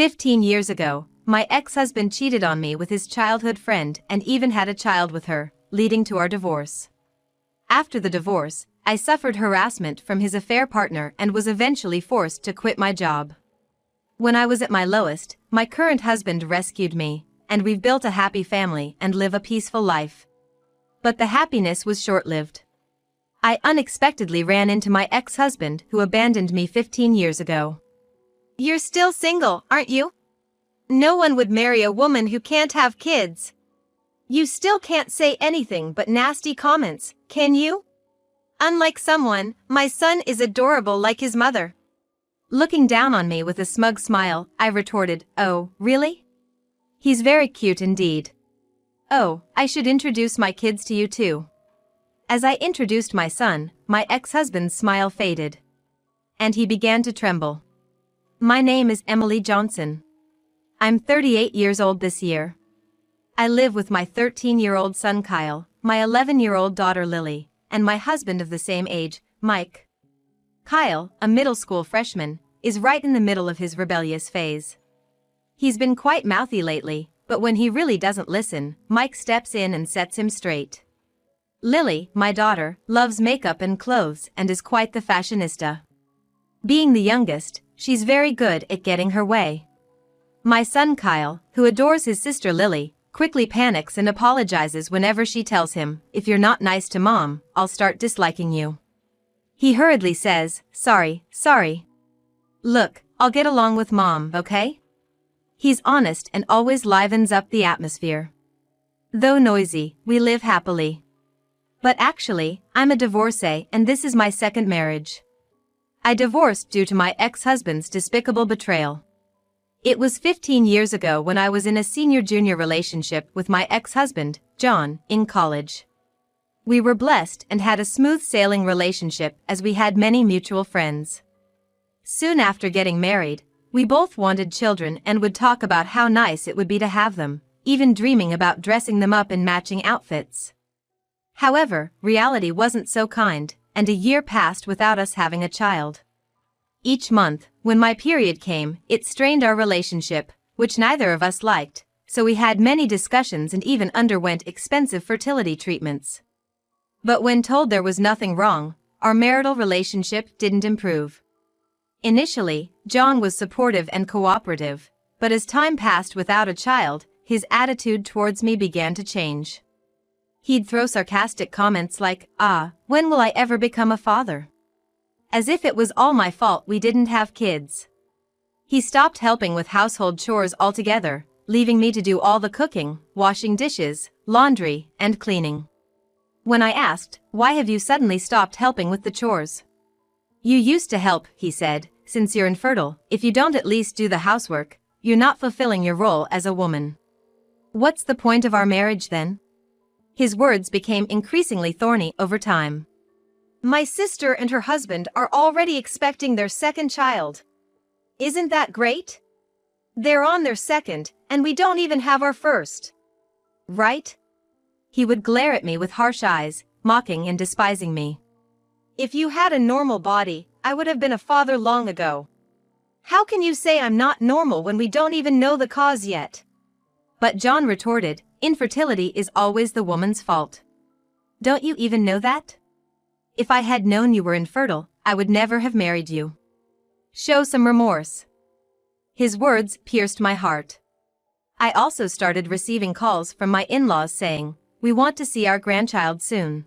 15 years ago, my ex-husband cheated on me with his childhood friend and even had a child with her, leading to our divorce. After the divorce, I suffered harassment from his affair partner and was eventually forced to quit my job. When I was at my lowest, my current husband rescued me, and we've built a happy family and live a peaceful life. But the happiness was short-lived. I unexpectedly ran into my ex-husband who abandoned me 15 years ago. You're still single, aren't you? No one would marry a woman who can't have kids. You still can't say anything but nasty comments, can you? Unlike someone, my son is adorable like his mother. Looking down on me with a smug smile, I retorted, "Oh, really? He's very cute indeed. Oh, I should introduce my kids to you too." As I introduced my son, my ex-husband's smile faded. And he began to tremble. "My name is Emily Johnson. I'm 38 years old this year. I live with my 13-year-old son Kyle, my 11-year-old daughter Lily, and my husband of the same age, Mike." Kyle, a middle school freshman, is right in the middle of his rebellious phase. He's been quite mouthy lately, but when he really doesn't listen, Mike steps in and sets him straight. Lily, my daughter, loves makeup and clothes and is quite the fashionista. Being the youngest, she's very good at getting her way. My son Kyle, who adores his sister Lily, quickly panics and apologizes whenever she tells him, "If you're not nice to mom, I'll start disliking you." He hurriedly says, Sorry. Look, I'll get along with mom, okay?" He's honest and always livens up the atmosphere. Though noisy, we live happily. But actually, I'm a divorcee and this is my second marriage. I divorced due to my ex-husband's despicable betrayal. It was 15 years ago when I was in a senior-junior relationship with my ex-husband, John, in college. We were blessed and had a smooth sailing relationship as we had many mutual friends. Soon after getting married, we both wanted children and would talk about how nice it would be to have them, even dreaming about dressing them up in matching outfits. However, reality wasn't so kind, and a year passed without us having a child. Each month, when my period came, it strained our relationship, which neither of us liked, so we had many discussions and even underwent expensive fertility treatments. But when told there was nothing wrong, our marital relationship didn't improve. Initially, John was supportive and cooperative, but as time passed without a child, his attitude towards me began to change. He'd throw sarcastic comments like, when will I ever become a father?" As if it was all my fault we didn't have kids. He stopped helping with household chores altogether, leaving me to do all the cooking, washing dishes, laundry, and cleaning. When I asked, "Why have you suddenly stopped helping with the chores?" "You used to help," he said, "since you're infertile. If you don't at least do the housework, you're not fulfilling your role as a woman. What's the point of our marriage then?" His words became increasingly thorny over time. My sister and her husband are already expecting their second child. Isn't that great? They're on their second, and we don't even have our first. Right? He would glare at me with harsh eyes, mocking and despising me. If you had a normal body, I would have been a father long ago. How can you say I'm not normal when we don't even know the cause yet? But John retorted, "Infertility is always the woman's fault. Don't you even know that? If I had known you were infertile, I would never have married you. Show some remorse." His words pierced my heart. I also started receiving calls from my in-laws saying, "We want to see our grandchild soon."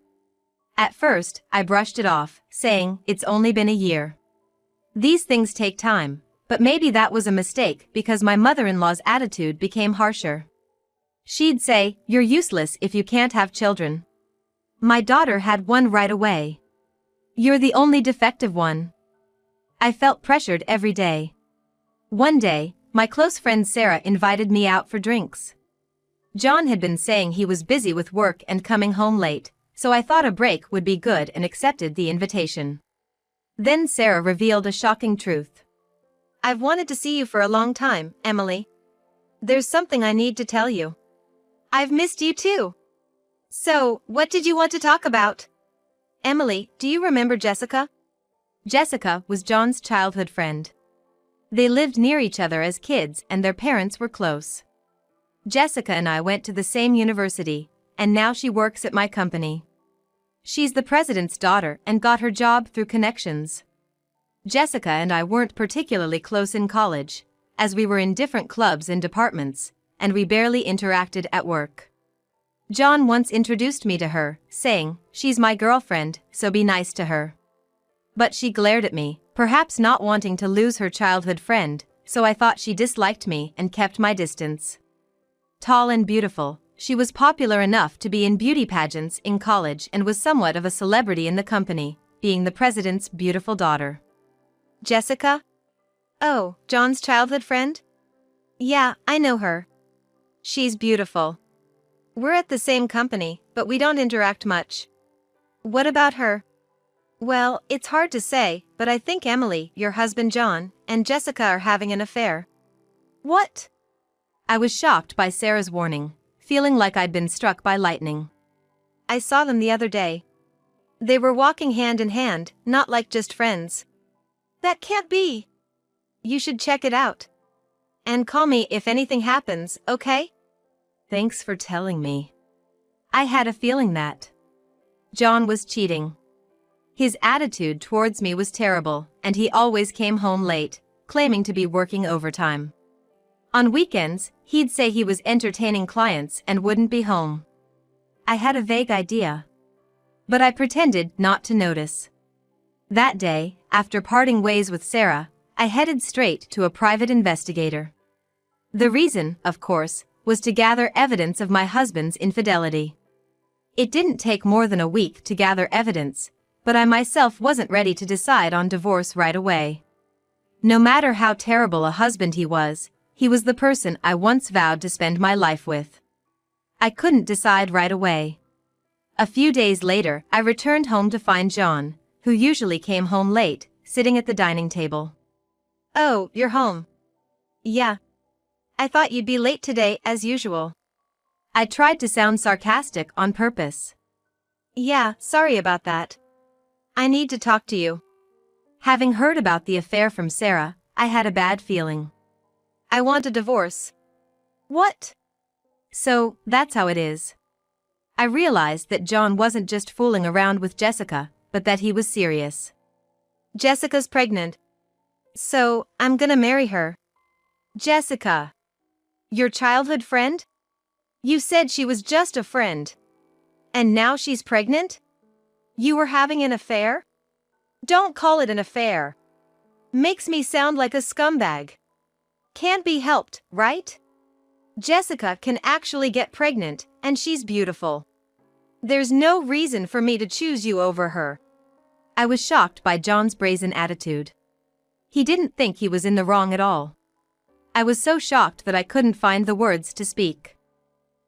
At first, I brushed it off, saying, "It's only been a year. These things take time," but maybe that was a mistake because my mother-in-law's attitude became harsher. She'd say, "You're useless if you can't have children. My daughter had one right away. You're the only defective one." I felt pressured every day. One day, my close friend Sarah invited me out for drinks. John had been saying he was busy with work and coming home late, so I thought a break would be good and accepted the invitation. Then Sarah revealed a shocking truth. "I've wanted to see you for a long time, Emily. There's something I need to tell you. I've missed you too." "So, what did you want to talk about?" "Emily, do you remember Jessica?" Jessica was John's childhood friend. They lived near each other as kids and their parents were close. Jessica and I went to the same university, and now she works at my company. She's the president's daughter and got her job through connections. Jessica and I weren't particularly close in college, as we were in different clubs and departments, and we barely interacted at work. John once introduced me to her, saying, "She's my girlfriend, so be nice to her." But she glared at me, perhaps not wanting to lose her childhood friend, so I thought she disliked me and kept my distance. Tall and beautiful, she was popular enough to be in beauty pageants in college and was somewhat of a celebrity in the company, being the president's beautiful daughter. Jessica? Oh, John's childhood friend? Yeah, I know her. She's beautiful. We're at the same company, but we don't interact much. What about her? Well, it's hard to say, but I think Emily, your husband John, and Jessica are having an affair. What? I was shocked by Sarah's warning, feeling like I'd been struck by lightning. I saw them the other day. They were walking hand in hand, not like just friends. That can't be. You should check it out. And call me if anything happens, okay? Thanks for telling me. I had a feeling that John was cheating. His attitude towards me was terrible, and he always came home late, claiming to be working overtime. On weekends, he'd say he was entertaining clients and wouldn't be home. I had a vague idea, but I pretended not to notice. That day, after parting ways with Sarah, I headed straight to a private investigator. The reason, of course, was to gather evidence of my husband's infidelity. It didn't take more than a week to gather evidence, but I myself wasn't ready to decide on divorce right away. No matter how terrible a husband he was the person I once vowed to spend my life with. I couldn't decide right away. A few days later, I returned home to find John, who usually came home late, sitting at the dining table. Oh, you're home. Yeah. I thought you'd be late today, as usual. I tried to sound sarcastic on purpose. Yeah, sorry about that. I need to talk to you. Having heard about the affair from Sarah, I had a bad feeling. I want a divorce. What? So, that's how it is. I realized that John wasn't just fooling around with Jessica, but that he was serious. Jessica's pregnant. So, I'm gonna marry her. Jessica. Your childhood friend? You said she was just a friend. And now she's pregnant? You were having an affair? Don't call it an affair. Makes me sound like a scumbag. Can't be helped, right? Jessica can actually get pregnant, and she's beautiful. There's no reason for me to choose you over her. I was shocked by John's brazen attitude. He didn't think he was in the wrong at all. I was so shocked that I couldn't find the words to speak.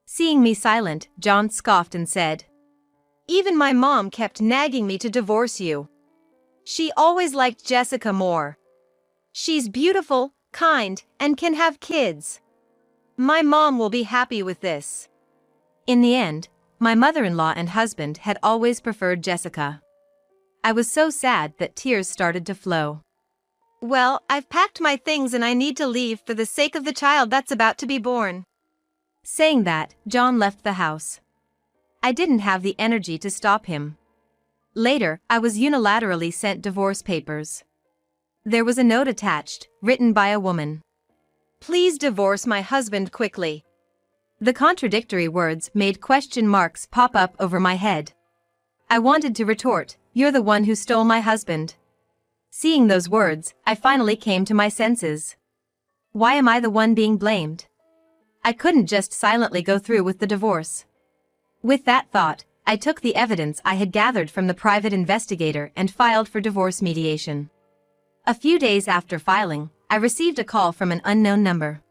Seeing me silent, John scoffed and said, "Even my mom kept nagging me to divorce you. She always liked Jessica more. She's beautiful, kind, and can have kids. My mom will be happy with this." In the end, my mother-in-law and husband had always preferred Jessica. I was so sad that tears started to flow. Well, I've packed my things and I need to leave for the sake of the child that's about to be born. Saying that, John left the house. I didn't have the energy to stop him. Later, I was unilaterally sent divorce papers. There was a note attached, written by a woman. "Please divorce my husband quickly." The contradictory words made question marks pop up over my head. I wanted to retort, "You're the one who stole my husband." Seeing those words, I finally came to my senses. Why am I the one being blamed? I couldn't just silently go through with the divorce. With that thought, I took the evidence I had gathered from the private investigator and filed for divorce mediation. A few days after filing, I received a call from an unknown number.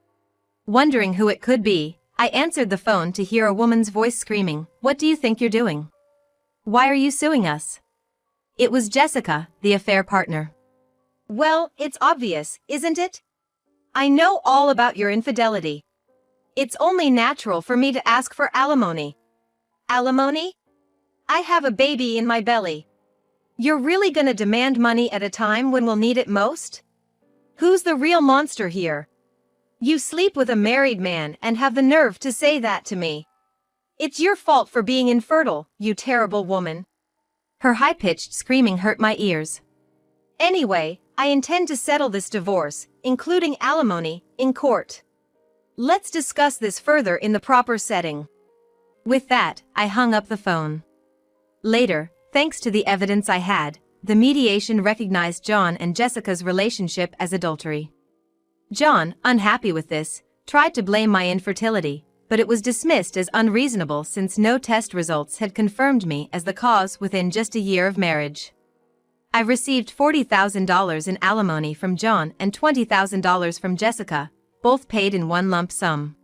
Wondering who it could be, I answered the phone to hear a woman's voice screaming, "What do you think you're doing? Why are you suing us?" It was Jessica, the affair partner. Well, it's obvious, isn't it? I know all about your infidelity. It's only natural for me to ask for alimony. Alimony? I have a baby in my belly. You're really gonna demand money at a time when we'll need it most? Who's the real monster here? You sleep with a married man and have the nerve to say that to me. It's your fault for being infertile, you terrible woman. Her high-pitched screaming hurt my ears. Anyway, I intend to settle this divorce, including alimony, in court. Let's discuss this further in the proper setting. With that, I hung up the phone. Later, thanks to the evidence I had, the mediation recognized John and Jessica's relationship as adultery. John, unhappy with this, tried to blame my infertility, but it was dismissed as unreasonable since no test results had confirmed me as the cause within just a year of marriage. I received $40,000 in alimony from John and $20,000 from Jessica, both paid in one lump sum.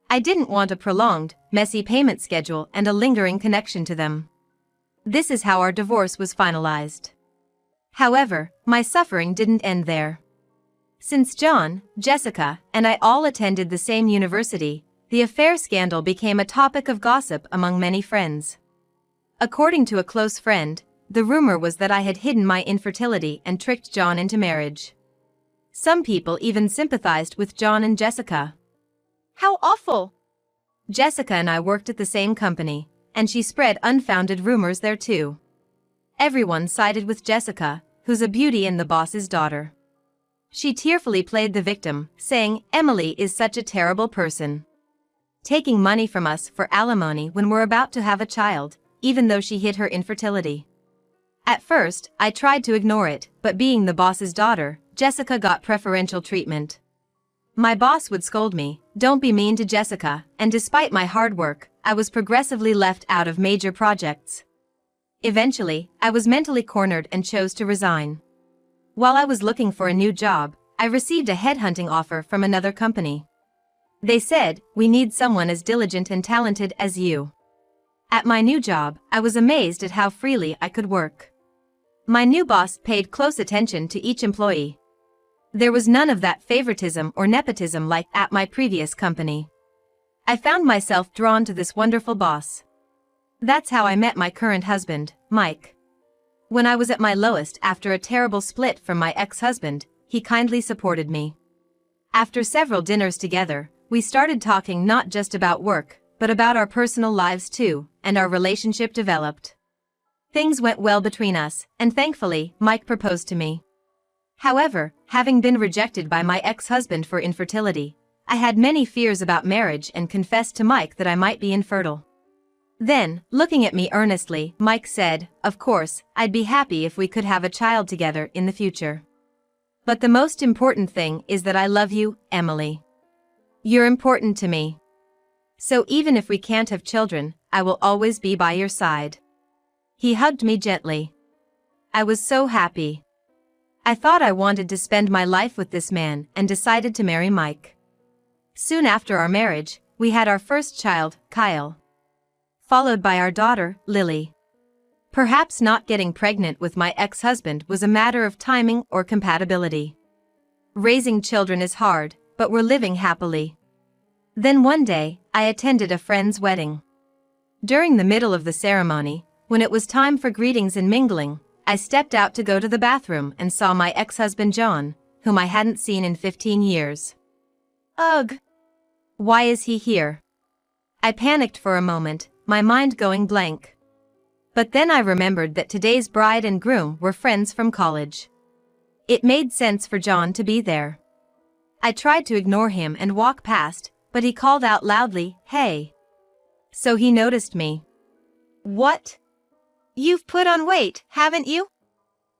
I didn't want a prolonged, messy payment schedule and a lingering connection to them. This is how our divorce was finalized. However, my suffering didn't end there. Since John, Jessica, and I all attended the same university, the affair scandal became a topic of gossip among many friends. According to a close friend, the rumor was that I had hidden my infertility and tricked John into marriage. Some people even sympathized with John and Jessica. How awful! Jessica and I worked at the same company, and she spread unfounded rumors there too. Everyone sided with Jessica, who's a beauty and the boss's daughter. She tearfully played the victim, saying, "Emily is such a terrible person. Taking money from us for alimony when we're about to have a child, even though she hid her infertility." At first, I tried to ignore it, but being the boss's daughter, Jessica got preferential treatment. My boss would scold me, "Don't be mean to Jessica," and despite my hard work, I was progressively left out of major projects. Eventually, I was mentally cornered and chose to resign. While I was looking for a new job, I received a headhunting offer from another company. They said, "We need someone as diligent and talented as you." At my new job, I was amazed at how freely I could work. My new boss paid close attention to each employee. There was none of that favoritism or nepotism like at my previous company. I found myself drawn to this wonderful boss. That's how I met my current husband, Mike. When I was at my lowest after a terrible split from my ex-husband, he kindly supported me. After several dinners together, we started talking not just about work, but about our personal lives too, and our relationship developed. Things went well between us, and thankfully, Mike proposed to me. However, having been rejected by my ex-husband for infertility, I had many fears about marriage and confessed to Mike that I might be infertile. Then, looking at me earnestly, Mike said, "Of course, I'd be happy if we could have a child together in the future. But the most important thing is that I love you, Emily. You're important to me. So even if we can't have children, I will always be by your side." He hugged me gently. I was so happy. I thought I wanted to spend my life with this man and decided to marry Mike. Soon after our marriage, we had our first child, Kyle, followed by our daughter, Lily. Perhaps not getting pregnant with my ex-husband was a matter of timing or compatibility. Raising children is hard, but we're living happily. Then one day, I attended a friend's wedding. During the middle of the ceremony, when it was time for greetings and mingling, I stepped out to go to the bathroom and saw my ex-husband John, whom I hadn't seen in 15 years. Ugh! Why is he here? I panicked for a moment, my mind going blank. But then I remembered that today's bride and groom were friends from college. It made sense for John to be there. I tried to ignore him and walk past, but he called out loudly, "Hey!" So he noticed me. "What? You've put on weight, haven't you?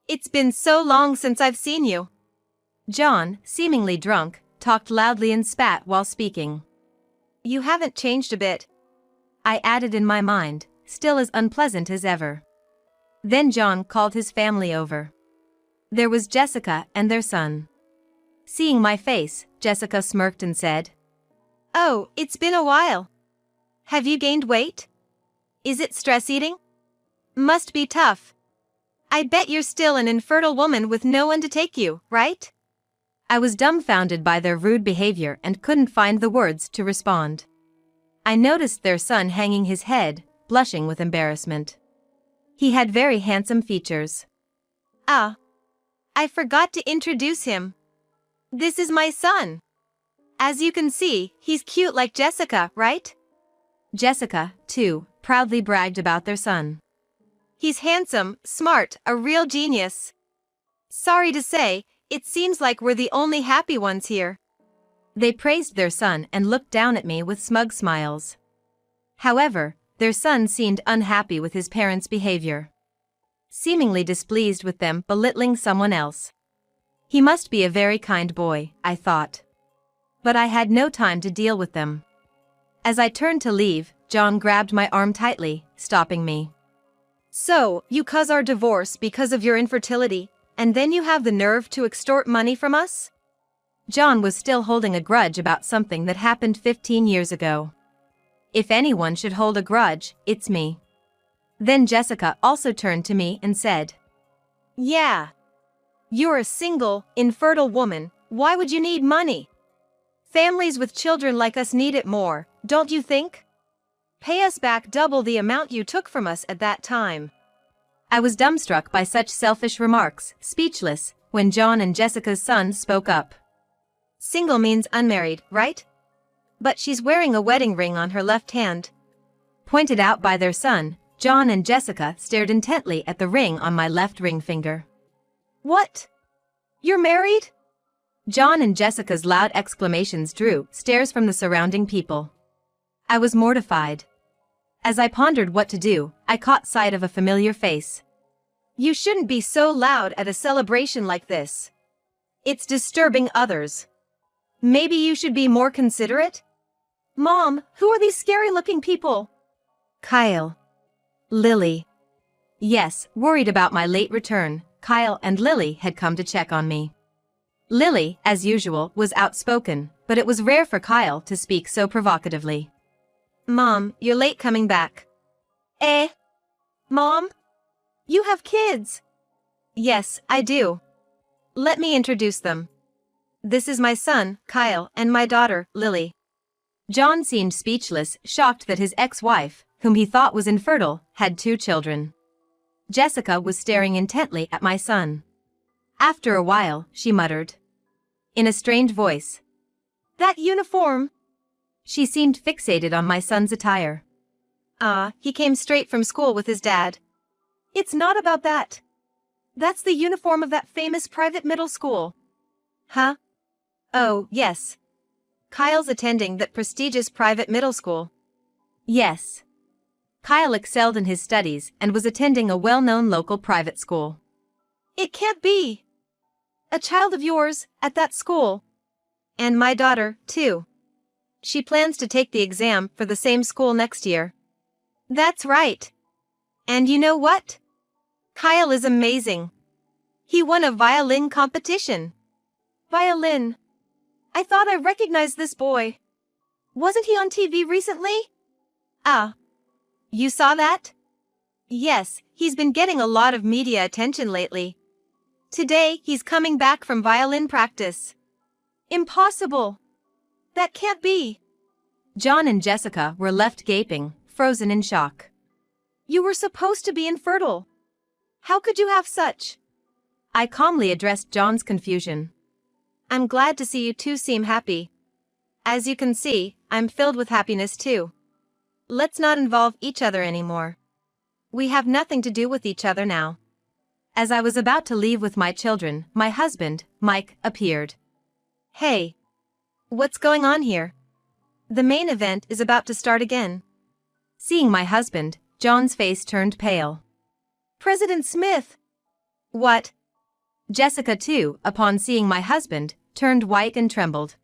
It's been so long since I've seen you." John, seemingly drunk, talked loudly and spat while speaking. "You haven't changed a bit," I added in my mind, still as unpleasant as ever. Then John called his family over. There was Jessica and their son. Seeing my face, Jessica smirked and said, "Oh, it's been a while. Have you gained weight? Is it stress eating? Must be tough. I bet you're still an infertile woman with no one to take you, right?" I was dumbfounded by their rude behavior and couldn't find the words to respond. I noticed their son hanging his head, blushing with embarrassment. He had very handsome features. "Ah, I forgot to introduce him. This is my son. As you can see, he's cute like Jessica, right? Jessica, too, proudly bragged about their son. He's handsome, smart, a real genius. Sorry to say, it seems like we're the only happy ones here. They praised their son and looked down at me with smug smiles. However, their son seemed unhappy with his parents' behavior. Seemingly displeased with them belittling someone else. He must be a very kind boy, I thought. But I had no time to deal with them. As I turned to leave, John grabbed my arm tightly, stopping me. So, you cause our divorce because of your infertility, and then you have the nerve to extort money from us? John was still holding a grudge about something that happened 15 years ago. If anyone should hold a grudge, it's me. Then Jessica also turned to me and said, Yeah. You're a single, infertile woman, why would you need money? Families with children like us need it more, don't you think? Pay us back double the amount you took from us at that time. I was dumbstruck by such selfish remarks, speechless, when John and Jessica's son spoke up. Single means unmarried, right? But she's wearing a wedding ring on her left hand. Pointed out by their son, John and Jessica stared intently at the ring on my left ring finger. What? You're married? John and Jessica's loud exclamations drew stares from the surrounding people. I was mortified. As I pondered what to do, I caught sight of a familiar face. You shouldn't be so loud at a celebration like this. It's disturbing others. Maybe you should be more considerate? Mom, who are these scary-looking people? Kyle. Lily. Yes, worried about my late return, Kyle and Lily had come to check on me. Lily, as usual, was outspoken, but it was rare for Kyle to speak so provocatively. Mom, you're late coming back. Eh? Mom? You have kids? Yes, I do. Let me introduce them. This is my son, Kyle, and my daughter, Lily. John seemed speechless, shocked that his ex-wife, whom he thought was infertile, had 2 children. Jessica was staring intently at my son. After a while, she muttered. In a strained voice. That uniform! She seemed fixated on my son's attire. He came straight from school with his dad. It's not about that. That's the uniform of that famous private middle school. Huh? Oh, yes. Kyle's attending that prestigious private middle school. Yes. Kyle excelled in his studies and was attending a well-known local private school. It can't be. A child of yours, at that school. And my daughter, too. She plans to take the exam for the same school next year. That's right. And you know what? Kyle is amazing. He won a violin competition. Violin. I thought I recognized this boy. Wasn't he on TV recently? You saw that? Yes, he's been getting a lot of media attention lately. Today, he's coming back from violin practice. Impossible. That can't be. John and Jessica were left gaping, frozen in shock. You were supposed to be infertile. How could you have such? I calmly addressed John's confusion. I'm glad to see you two seem happy. As you can see, I'm filled with happiness too. Let's not involve each other anymore. We have nothing to do with each other now. As I was about to leave with my children, my husband, Mike, appeared. Hey. What's going on here? The main event is about to start again. Seeing my husband, John's face turned pale. President Smith! What? Jessica too, upon seeing my husband, turned white and trembled.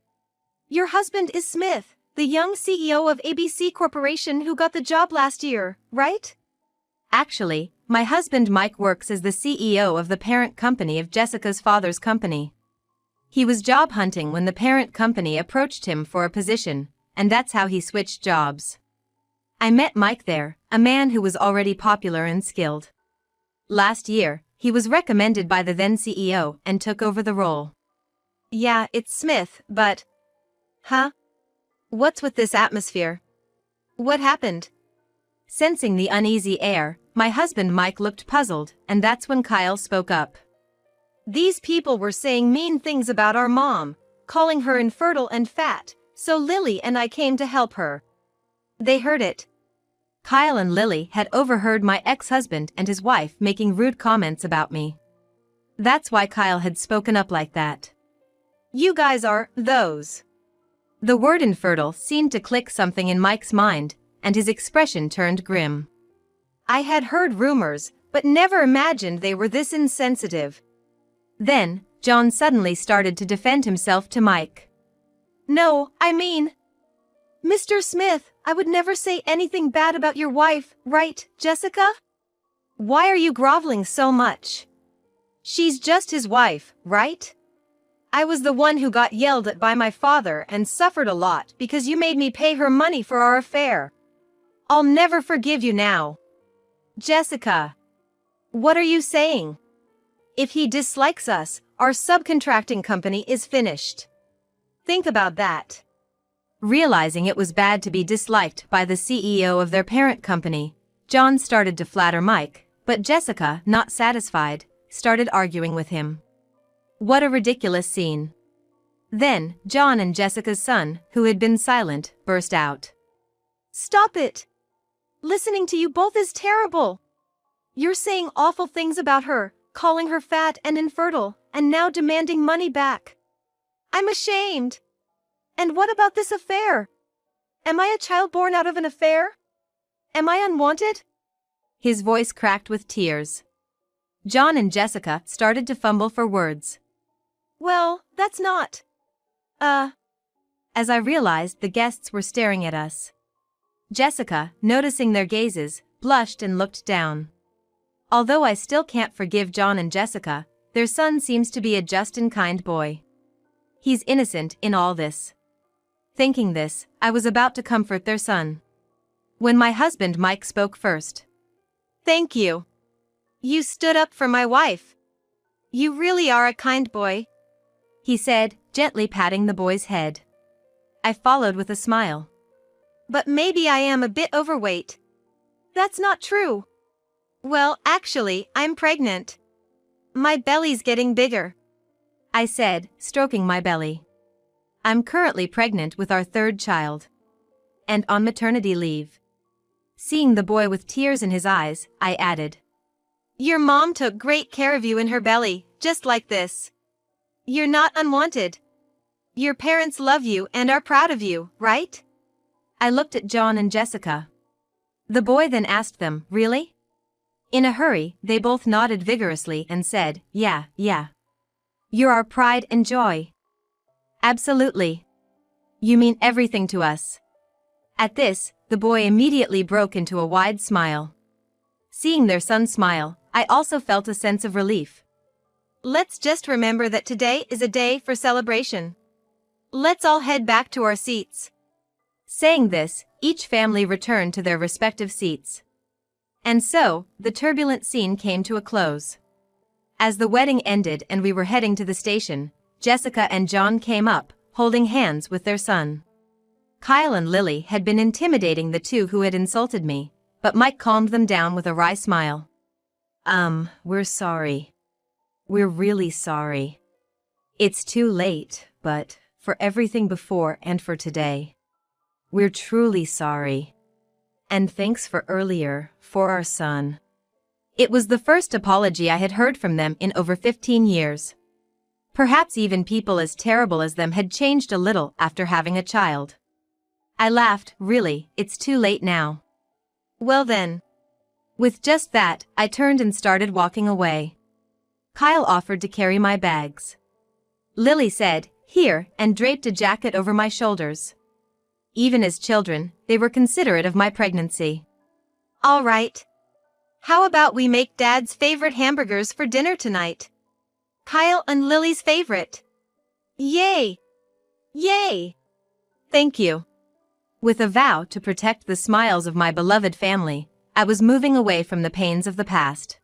Your husband is Smith, the young CEO of ABC Corporation who got the job last year, right? Actually, my husband Mike works as the CEO of the parent company of Jessica's father's company. He was job hunting when the parent company approached him for a position, and that's how he switched jobs. I met Mike there, a man who was already popular and skilled. Last year, he was recommended by the then CEO and took over the role. Yeah, it's Smith, but... Huh? What's with this atmosphere? What happened? Sensing the uneasy air, my husband Mike looked puzzled, and that's when Kyle spoke up. These people were saying mean things about our mom, calling her infertile and fat, so Lily and I came to help her. They heard it. Kyle and Lily had overheard my ex-husband and his wife making rude comments about me. That's why Kyle had spoken up like that. You guys are those. The word infertile seemed to click something in Mike's mind, and his expression turned grim. I had heard rumors, but never imagined they were this insensitive. Then, John suddenly started to defend himself to Mike. No, I mean, Mr. Smith, I would never say anything bad about your wife, right, Jessica? Why are you groveling so much? She's just his wife, right? I was the one who got yelled at by my father and suffered a lot because you made me pay her money for our affair. I'll never forgive you now. Jessica, what are you saying? If he dislikes us, our subcontracting company is finished. Think about that. Realizing it was bad to be disliked by the CEO of their parent company, John started to flatter Mike, but Jessica, not satisfied, started arguing with him. What a ridiculous scene. Then, John and Jessica's son, who had been silent, burst out. Stop it! Listening to you both is terrible. You're saying awful things about her, calling her fat and infertile, and now demanding money back. I'm ashamed. And what about this affair? Am I a child born out of an affair? Am I unwanted? His voice cracked with tears. John and Jessica started to fumble for words. Well, that's not. As I realized the guests were staring at us. Jessica, noticing their gazes, blushed and looked down. Although I still can't forgive John and Jessica, their son seems to be a just and kind boy. He's innocent in all this. Thinking this, I was about to comfort their son, when my husband Mike spoke first. Thank you. You stood up for my wife. You really are a kind boy, he said, gently patting the boy's head. I followed with a smile. But maybe I am a bit overweight. That's not true. Well, actually, I'm pregnant. My belly's getting bigger, I said, stroking my belly. I'm currently pregnant with our third child. And on maternity leave. Seeing the boy with tears in his eyes, I added. Your mom took great care of you in her belly, just like this. You're not unwanted. Your parents love you and are proud of you, right? I looked at John and Jessica. The boy then asked them, really? In a hurry, they both nodded vigorously and said, yeah. You're our pride and joy. Absolutely. You mean everything to us. At this, the boy immediately broke into a wide smile. Seeing their son smile, I also felt a sense of relief. Let's just remember that today is a day for celebration. Let's all head back to our seats. Saying this, each family returned to their respective seats. And so, the turbulent scene came to a close. As the wedding ended and we were heading to the station, Jessica and John came up, holding hands with their son. Kyle and Lily had been intimidating the two who had insulted me, but Mike calmed them down with a wry smile. We're sorry. We're really sorry. It's too late, but for everything before and for today. We're truly sorry. And thanks for earlier, for our son. It was the first apology I had heard from them in over 15 years. Perhaps even people as terrible as them had changed a little after having a child. I laughed, really, it's too late now. Well then. With just that, I turned and started walking away. Kyle offered to carry my bags. Lily said, here, and draped a jacket over my shoulders. Even as children, they were considerate of my pregnancy. All right. How about we make Dad's favorite hamburgers for dinner tonight? Kyle and Lily's favorite. Yay! Yay! Thank you. With a vow to protect the smiles of my beloved family, I was moving away from the pains of the past.